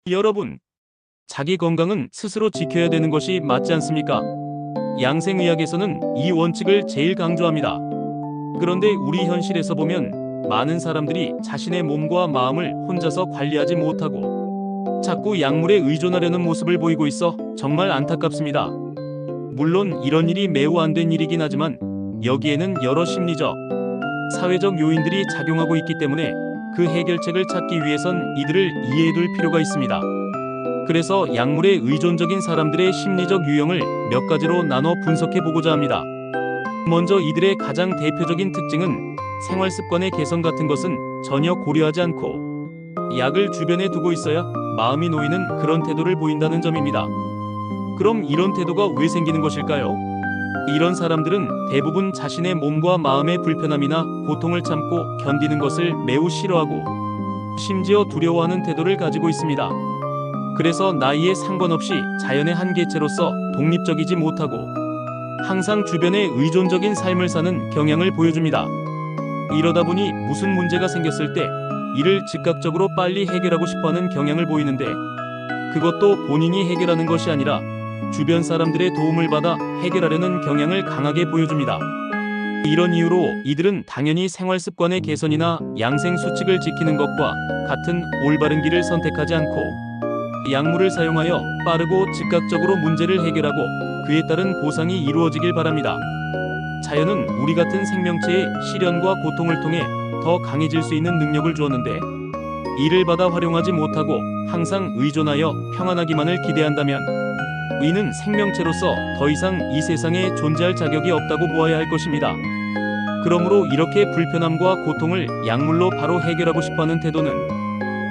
여러분, 자기 건강은 스스로 지켜야 되는 것이 맞지 않습니까? 양생의학에서는 이 원칙을 제일 강조합니다. 그런데 우리 현실에서 보면 많은 사람들이 자신의 몸과 마음을 혼자서 관리하지 못하고 자꾸 약물에 의존하려는 모습을 보이고 있어 정말 안타깝습니다. 물론 이런 일이 매우 안 된 일이긴 하지만 여기에는 여러 심리적, 사회적 요인들이 작용하고 있기 때문에 그 해결책을 찾기 위해선 이들을 이해해둘 필요가 있습니다. 그래서 약물에 의존적인 사람들의 심리적 유형을 몇 가지로 나눠 분석해보고자 합니다. 먼저 이들의 가장 대표적인 특징은 생활 습관의 개선 같은 것은 전혀 고려하지 않고 약을 주변에 두고 있어야 마음이 놓이는 그런 태도를 보인다는 점입니다. 그럼 이런 태도가 왜 생기는 것일까요? 이런 사람들은 대부분 자신의 몸과 마음의 불편함이나 고통을 참고 견디는 것을 매우 싫어하고 심지어 두려워하는 태도를 가지고 있습니다. 그래서 나이에 상관없이 자연의 한 개체로서 독립적이지 못하고 항상 주변에 의존적인 삶을 사는 경향을 보여줍니다. 이러다 보니 무슨 문제가 생겼을 때 이를 즉각적으로 빨리 해결하고 싶어하는 경향을 보이는데 그것도 본인이 해결하는 것이 아니라 주변 사람들의 도움을 받아 해결하려는 경향을 강하게 보여줍니다. 이런 이유로 이들은 당연히 생활 습관의 개선이나 양생 수칙을 지키는 것과 같은 올바른 길을 선택하지 않고 약물을 사용하여 빠르고 즉각적으로 문제를 해결하고 그에 따른 보상이 이루어지길 바랍니다. 자연은 우리 같은 생명체의 시련과 고통을 통해 더 강해질 수 있는 능력을 주었는데 이를 받아 활용하지 못하고 항상 의존하여 평안하기만을 기대한다면 우리는 생명체로서 더 이상 이 세상에 존재할 자격이 없다고 보아야 할 것입니다. 그러므로 이렇게 불편함과 고통을 약물로 바로 해결하고 싶어하는 태도는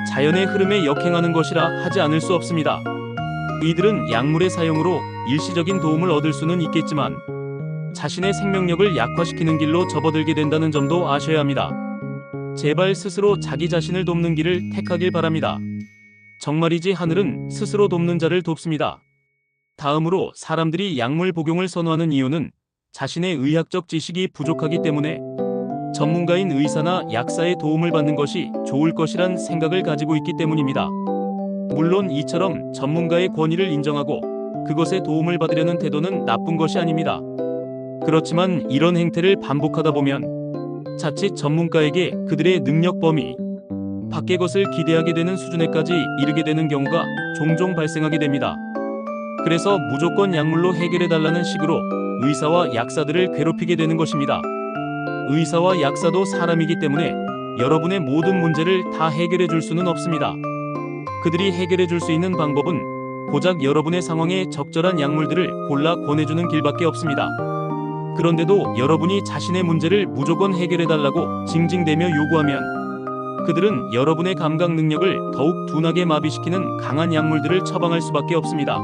자연의 흐름에 역행하는 것이라 하지 않을 수 없습니다. 이들은 약물의 사용으로 일시적인 도움을 얻을 수는 있겠지만 자신의 생명력을 약화시키는 길로 접어들게 된다는 점도 아셔야 합니다. 제발 스스로 자기 자신을 돕는 길을 택하길 바랍니다. 정말이지 하늘은 스스로 돕는 자를 돕습니다. 다음으로 사람들이 약물 복용을 선호하는 이유는 자신의 의학적 지식이 부족하기 때문에 전문가인 의사나 약사의 도움을 받는 것이 좋을 것이란 생각을 가지고 있기 때문입니다. 물론 이처럼 전문가의 권위를 인정하고 그것에 도움을 받으려는 태도는 나쁜 것이 아닙니다. 그렇지만 이런 행태를 반복하다 보면 자칫 전문가에게 그들의 능력 범위 밖의 것을 기대하게 되는 수준에까지 이르게 되는 경우가 종종 발생하게 됩니다. 그래서 무조건 약물로 해결해달라는 식으로 의사와 약사들을 괴롭히게 되는 것입니다. 의사와 약사도 사람이기 때문에 여러분의 모든 문제를 다 해결해 줄 수는 없습니다. 그들이 해결해 줄 수 있는 방법은 고작 여러분의 상황에 적절한 약물들을 골라 권해주는 길밖에 없습니다. 그런데도 여러분이 자신의 문제를 무조건 해결해달라고 징징대며 요구하면 그들은 여러분의 감각 능력을 더욱 둔하게 마비시키는 강한 약물들을 처방할 수밖에 없습니다.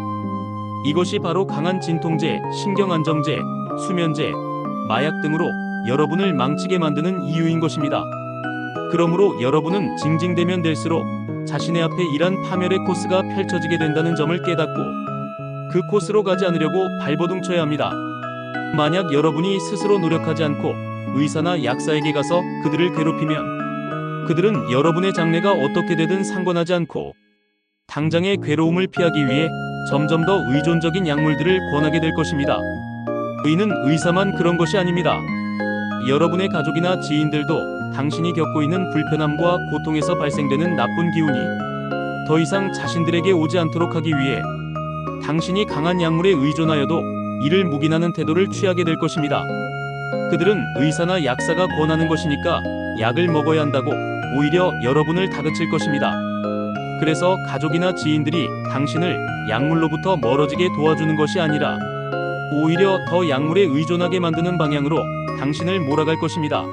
이것이 바로 강한 진통제, 신경안정제, 수면제, 마약 등으로 여러분을 망치게 만드는 이유인 것입니다. 그러므로 여러분은 징징대면 될수록 자신의 앞에 이란 파멸의 코스가 펼쳐지게 된다는 점을 깨닫고 그 코스로 가지 않으려고 발버둥 쳐야 합니다. 만약 여러분이 스스로 노력하지 않고 의사나 약사에게 가서 그들을 괴롭히면 그들은 여러분의 장래가 어떻게 되든 상관하지 않고 당장의 괴로움을 피하기 위해 점점 더 의존적인 약물들을 권하게 될 것입니다. 의는 의사만 그런 것이 아닙니다. 여러분의 가족이나 지인들도 당신이 겪고 있는 불편함과 고통에서 발생되는 나쁜 기운이 더 이상 자신들에게 오지 않도록 하기 위해 당신이 강한 약물에 의존하여도 이를 묵인하는 태도를 취하게 될 것입니다. 그들은 의사나 약사가 권하는 것이니까 약을 먹어야 한다고 오히려 여러분을 다그칠 것입니다. 그래서 가족이나 지인들이 당신을 약물로부터 멀어지게 도와주는 것이 아니라 오히려 더 약물에 의존하게 만드는 방향으로 당신을 몰아갈 것입니다.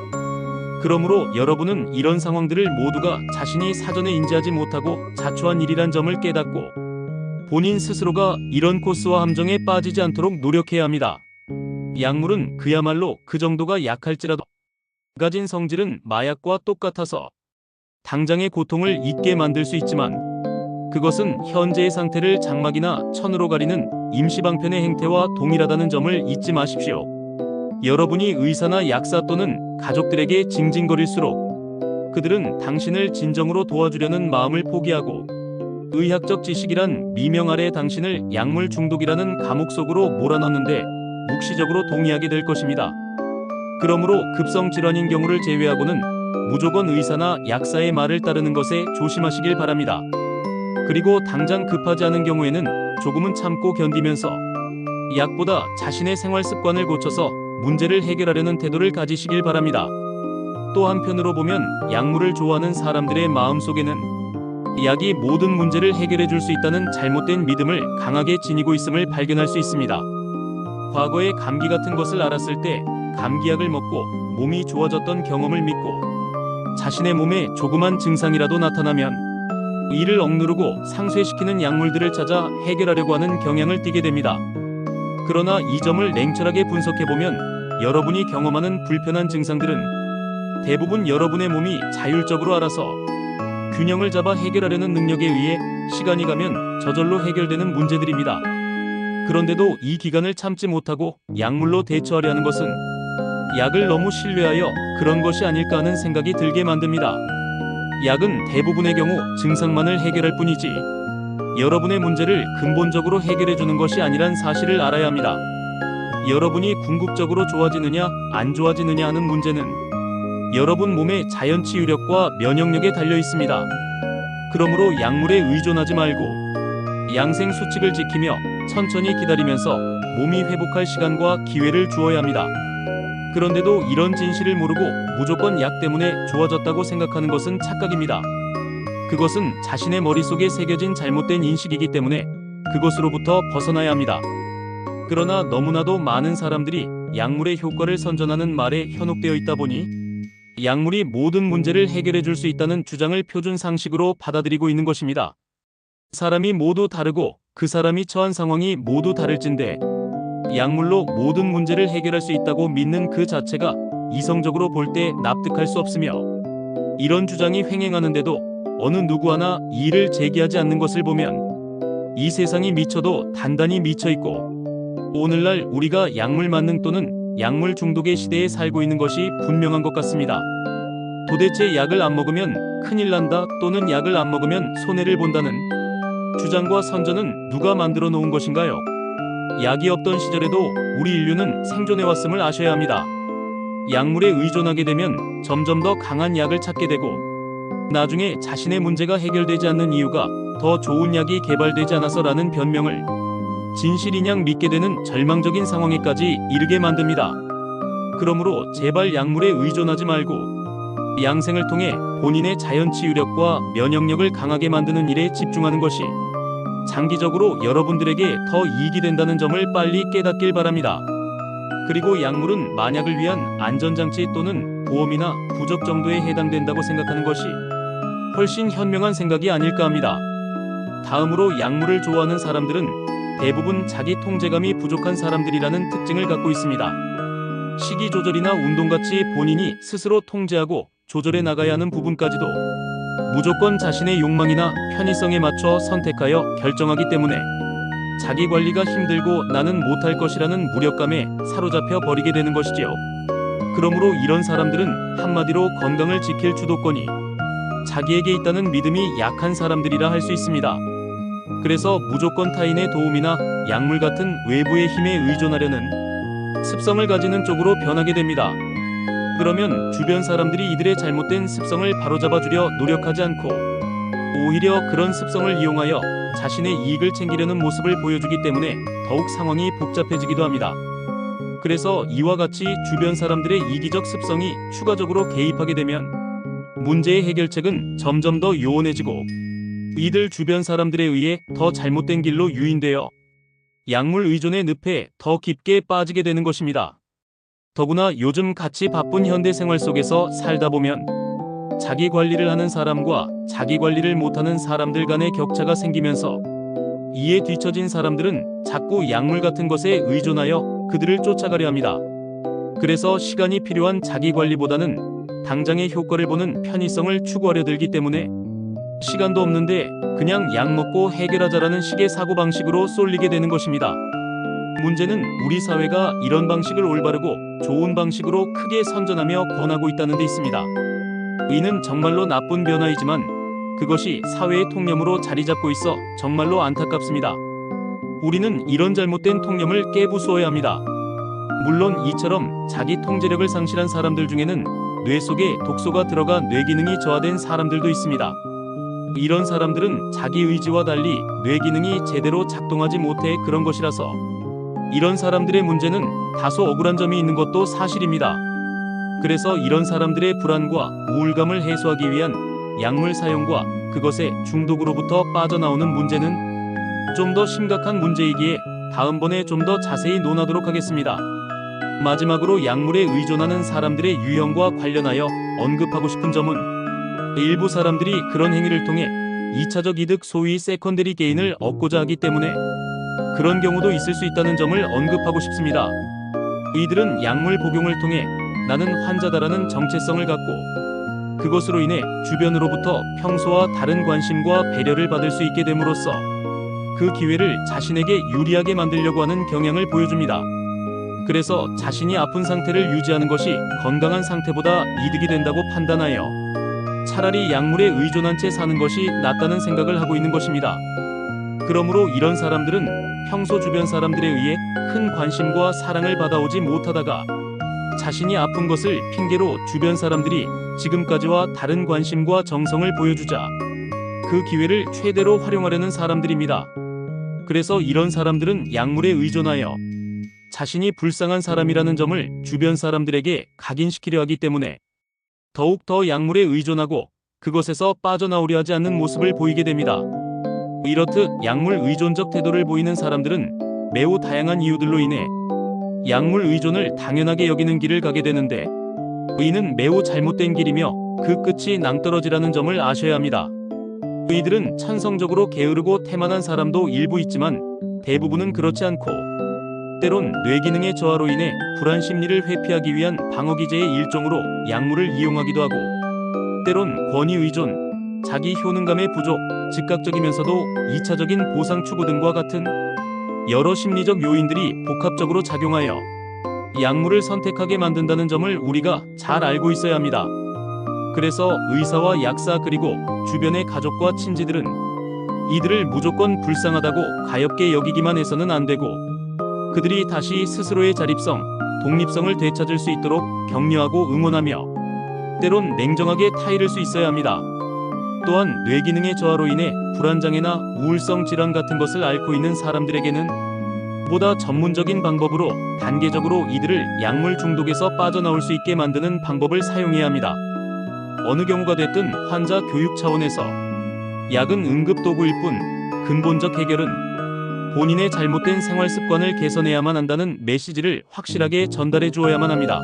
그러므로 여러분은 이런 상황들을 모두가 자신이 사전에 인지하지 못하고 자초한 일이란 점을 깨닫고 본인 스스로가 이런 코스와 함정에 빠지지 않도록 노력해야 합니다. 약물은 그야말로 그 정도가 약할지라도 가진 성질은 마약과 똑같아서 당장의 고통을 잊게 만들 수 있지만 그것은 현재의 상태를 장막이나 천으로 가리는 임시방편의 행태와 동일하다는 점을 잊지 마십시오. 여러분이 의사나 약사 또는 가족들에게 징징거릴수록 그들은 당신을 진정으로 도와주려는 마음을 포기하고 의학적 지식이란 미명 아래 당신을 약물 중독이라는 감옥 속으로 몰아넣는데 묵시적으로 동의하게 될 것입니다. 그러므로 급성 질환인 경우를 제외하고는 무조건 의사나 약사의 말을 따르는 것에 조심하시길 바랍니다. 그리고 당장 급하지 않은 경우에는 조금은 참고 견디면서 약보다 자신의 생활 습관을 고쳐서 문제를 해결하려는 태도를 가지시길 바랍니다. 또 한편으로 보면 약물을 좋아하는 사람들의 마음속에는 약이 모든 문제를 해결해 줄 수 있다는 잘못된 믿음을 강하게 지니고 있음을 발견할 수 있습니다. 과거에 감기 같은 것을 앓았을 때 감기약을 먹고 몸이 좋아졌던 경험을 믿고 자신의 몸에 조그만 증상이라도 나타나면 이를 억누르고 상쇄시키는 약물들을 찾아 해결하려고 하는 경향을 띠게 됩니다. 그러나 이 점을 냉철하게 분석해보면 여러분이 경험하는 불편한 증상들은 대부분 여러분의 몸이 자율적으로 알아서 균형을 잡아 해결하려는 능력에 의해 시간이 가면 저절로 해결되는 문제들입니다. 그런데도 이 기간을 참지 못하고 약물로 대처하려 하는 것은 약을 너무 신뢰하여 그런 것이 아닐까 하는 생각이 들게 만듭니다. 약은 대부분의 경우 증상만을 해결할 뿐이지 여러분의 문제를 근본적으로 해결해 주는 것이 아니란 사실을 알아야 합니다. 여러분이 궁극적으로 좋아지느냐 안 좋아지느냐 하는 문제는 여러분 몸의 자연 치유력과 면역력에 달려 있습니다. 그러므로 약물에 의존하지 말고 양생 수칙을 지키며 천천히 기다리면서 몸이 회복할 시간과 기회를 주어야 합니다. 그런데도 이런 진실을 모르고 무조건 약 때문에 좋아졌다고 생각하는 것은 착각입니다. 그것은 자신의 머릿속에 새겨진 잘못된 인식이기 때문에 그것으로부터 벗어나야 합니다. 그러나 너무나도 많은 사람들이 약물의 효과를 선전하는 말에 현혹되어 있다 보니 약물이 모든 문제를 해결해 줄 수 있다는 주장을 표준 상식으로 받아들이고 있는 것입니다. 사람이 모두 다르고 그 사람이 처한 상황이 모두 다를진데 약물로 모든 문제를 해결할 수 있다고 믿는 그 자체가 이성적으로 볼 때 납득할 수 없으며 이런 주장이 횡행하는데도 어느 누구 하나 이의를 제기하지 않는 것을 보면 이 세상이 미쳐도 단단히 미쳐있고 오늘날 우리가 약물 만능 또는 약물 중독의 시대에 살고 있는 것이 분명한 것 같습니다. 도대체 약을 안 먹으면 큰일 난다 또는 약을 안 먹으면 손해를 본다는 주장과 선전은 누가 만들어 놓은 것인가요? 약이 없던 시절에도 우리 인류는 생존해 왔음을 아셔야 합니다. 약물에 의존하게 되면 점점 더 강한 약을 찾게 되고 나중에 자신의 문제가 해결되지 않는 이유가 더 좋은 약이 개발되지 않아서라는 변명을 진실인양 믿게 되는 절망적인 상황에까지 이르게 만듭니다. 그러므로 제발 약물에 의존하지 말고 양생을 통해 본인의 자연치유력과 면역력을 강하게 만드는 일에 집중하는 것이 장기적으로 여러분들에게 더 이익이 된다는 점을 빨리 깨닫길 바랍니다. 그리고 약물은 만약을 위한 안전장치 또는 보험이나 부적 정도에 해당된다고 생각하는 것이 훨씬 현명한 생각이 아닐까 합니다. 다음으로 약물을 좋아하는 사람들은 대부분 자기 통제감이 부족한 사람들이라는 특징을 갖고 있습니다. 식이 조절이나 운동같이 본인이 스스로 통제하고 조절해 나가야 하는 부분까지도 무조건 자신의 욕망이나 편의성에 맞춰 선택하여 결정하기 때문에 자기 관리가 힘들고 나는 못할 것이라는 무력감에 사로잡혀 버리게 되는 것이지요. 그러므로 이런 사람들은 한마디로 건강을 지킬 주도권이 자기에게 있다는 믿음이 약한 사람들이라 할 수 있습니다. 그래서 무조건 타인의 도움이나 약물 같은 외부의 힘에 의존하려는 습성을 가지는 쪽으로 변하게 됩니다. 그러면 주변 사람들이 이들의 잘못된 습성을 바로잡아주려 노력하지 않고 오히려 그런 습성을 이용하여 자신의 이익을 챙기려는 모습을 보여주기 때문에 더욱 상황이 복잡해지기도 합니다. 그래서 이와 같이 주변 사람들의 이기적 습성이 추가적으로 개입하게 되면 문제의 해결책은 점점 더 요원해지고 이들 주변 사람들에 의해 더 잘못된 길로 유인되어 약물 의존의 늪에 더 깊게 빠지게 되는 것입니다. 더구나 요즘 같이 바쁜 현대 생활 속에서 살다 보면 자기 관리를 하는 사람과 자기 관리를 못하는 사람들 간의 격차가 생기면서 이에 뒤처진 사람들은 자꾸 약물 같은 것에 의존하여 그들을 쫓아가려 합니다. 그래서 시간이 필요한 자기 관리보다는 당장의 효과를 보는 편의성을 추구하려 들기 때문에 시간도 없는데 그냥 약 먹고 해결하자라는 식의 사고방식으로 쏠리게 되는 것입니다. 문제는 우리 사회가 이런 방식을 올바르고 좋은 방식으로 크게 선전하며 권하고 있다는 데 있습니다. 이는 정말로 나쁜 변화이지만 그것이 사회의 통념으로 자리 잡고 있어 정말로 안타깝습니다. 우리는 이런 잘못된 통념을 깨부수어야 합니다. 물론 이처럼 자기 통제력을 상실한 사람들 중에는 뇌 속에 독소가 들어가 뇌 기능이 저하된 사람들도 있습니다. 이런 사람들은 자기 의지와 달리 뇌 기능이 제대로 작동하지 못해 그런 것이라서 이런 사람들의 문제는 다소 억울한 점이 있는 것도 사실입니다. 그래서 이런 사람들의 불안과 우울감을 해소하기 위한 약물 사용과 그것의 중독으로부터 빠져나오는 문제는 좀 더 심각한 문제이기에 다음번에 좀 더 자세히 논하도록 하겠습니다. 마지막으로 약물에 의존하는 사람들의 유형과 관련하여 언급하고 싶은 점은 일부 사람들이 그런 행위를 통해 2차적 이득 소위 세컨더리 게인을 얻고자 하기 때문에 그런 경우도 있을 수 있다는 점을 언급하고 싶습니다. 이들은 약물 복용을 통해 나는 환자다라는 정체성을 갖고 그것으로 인해 주변으로부터 평소와 다른 관심과 배려를 받을 수 있게 됨으로써 그 기회를 자신에게 유리하게 만들려고 하는 경향을 보여줍니다. 그래서 자신이 아픈 상태를 유지하는 것이 건강한 상태보다 이득이 된다고 판단하여 차라리 약물에 의존한 채 사는 것이 낫다는 생각을 하고 있는 것입니다. 그러므로 이런 사람들은 평소 주변 사람들에 의해 큰 관심과 사랑을 받아오지 못하다가 자신이 아픈 것을 핑계로 주변 사람들이 지금까지와 다른 관심과 정성을 보여주자 그 기회를 최대로 활용하려는 사람들입니다. 그래서 이런 사람들은 약물에 의존하여 자신이 불쌍한 사람이라는 점을 주변 사람들에게 각인시키려 하기 때문에 더욱 더 약물에 의존하고 그것에서 빠져나오려 하지 않는 모습을 보이게 됩니다. 이렇듯 약물 의존적 태도를 보이는 사람들은 매우 다양한 이유들로 인해 약물 의존을 당연하게 여기는 길을 가게 되는데 이는 매우 잘못된 길이며 그 끝이 낭떠러지라는 점을 아셔야 합니다. 이들은 천성적으로 게으르고 태만한 사람도 일부 있지만 대부분은 그렇지 않고 때론 뇌기능의 저하로 인해 불안 심리를 회피하기 위한 방어기제의 일종으로 약물을 이용하기도 하고 때론 권위 의존, 자기 효능감의 부족, 즉각적이면서도 2차적인 보상 추구 등과 같은 여러 심리적 요인들이 복합적으로 작용하여 약물을 선택하게 만든다는 점을 우리가 잘 알고 있어야 합니다. 그래서 의사와 약사 그리고 주변의 가족과 친지들은 이들을 무조건 불쌍하다고 가엾게 여기기만 해서는 안 되고 그들이 다시 스스로의 자립성, 독립성을 되찾을 수 있도록 격려하고 응원하며 때론 냉정하게 타이를 수 있어야 합니다. 또한 뇌기능의 저하로 인해 불안장애나 우울성 질환 같은 것을 앓고 있는 사람들에게는 보다 전문적인 방법으로 단계적으로 이들을 약물 중독에서 빠져나올 수 있게 만드는 방법을 사용해야 합니다. 어느 경우가 됐든 환자 교육 차원에서 약은 응급도구일 뿐 근본적 해결은 본인의 잘못된 생활 습관을 개선해야만 한다는 메시지를 확실하게 전달해 주어야만 합니다.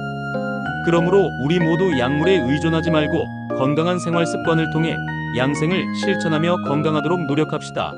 그러므로 우리 모두 약물에 의존하지 말고 건강한 생활 습관을 통해 양생을 실천하며 건강하도록 노력합시다.